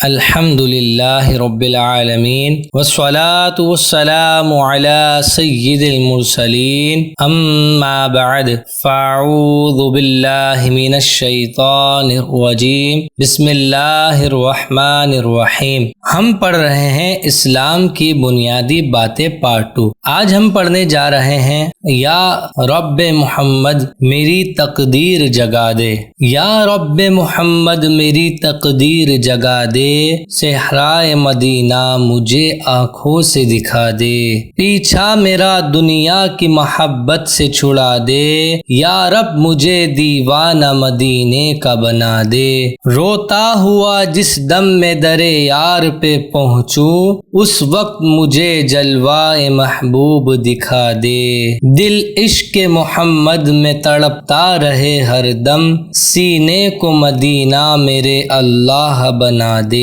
الحمد للہ رب العالمین والصلاة والسلام علی سید المرسلین اما بعد فاعوذ باللہ من الشیطان الرجیم بسم اللہ الرحمن الرحیم۔ ہم پڑھ رہے ہیں اسلام کی بنیادی باتیں پارٹ 2۔ آج ہم پڑھنے جا رہے ہیں یا رب محمد میری تقدیر جگا دے، یا رب محمد میری تقدیر جگا دے، صحرائے مدینہ مجھے آنکھوں سے دکھا دے، پیچھا میرا دنیا کی محبت سے چھڑا دے، یا رب مجھے دیوانہ مدینے کا بنا دے۔ روتا ہوا جس دم میں درے یار پہ پہنچوں، اس وقت مجھے جلوہ محبوب دکھا دے۔ دل عشق محمد میں تڑپتا رہے ہر دم، سینے کو مدینہ میرے اللہ بنا دے۔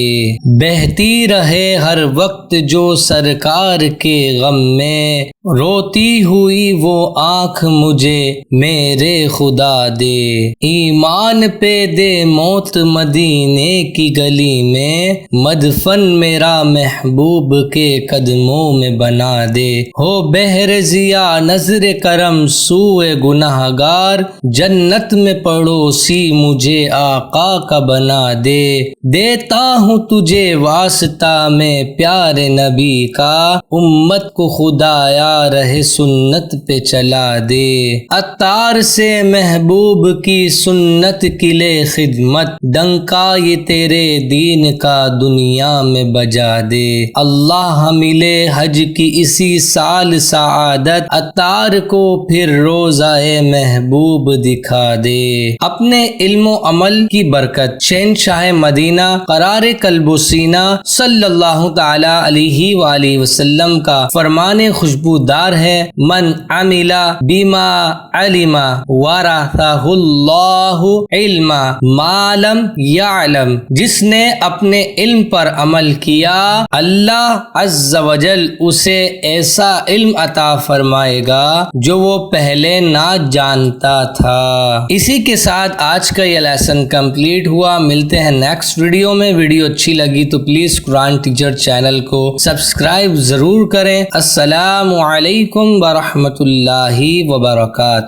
بہتی رہے ہر وقت جو سرکار کے غم میں، روتی ہوئی وہ آنکھ مجھے میرے خدا دے۔ ایمان پہ دے موت مدینے کی گلی میں، مدفن میرا محبوب کے قدموں میں بنا دے۔ ہو بحر ضیا نظر کرم سوئے گنہگار، جنت میں پڑوسی مجھے آقا کا بنا دے۔ دیتا ہوں تجھے واسطہ میں پیارے نبی کا، امت کو خدایا رہے سنت پہ چلا دے۔ عطار سے محبوب کی سنت کی لے خدمت، ڈنکا یہ تیرے دین کا دنیا میں بجا دے۔ اللہ ملے حج کی اسی سال سعادت، عطار کو پھر روضہ محبوب دکھا دے۔ اپنے علم و عمل کی برکت شہنشاہ مدینہ قرار قلب و سینہ صلی اللہ تعالی علیہ وآلہ وسلم کا فرمان خوشبودار ہے، من عمل بما علم ورثہ اللہ علم ما لم یعلم، جس نے اپنے علم پر عمل کیا اللہ عز و جل اسے ایسا علم عطا فرمائے گا جو وہ پہلے نہ جانتا تھا۔ اسی کے ساتھ آج کا یہ لیسن کمپلیٹ ہوا۔ ملتے ہیں نیکسٹ ویڈیو میں۔ ویڈیو اچھی لگی تو پلیز قرآن ٹیچر چینل کو سبسکرائب ضرور کریں۔ السلام علیکم ورحمۃ اللہ وبرکاتہ۔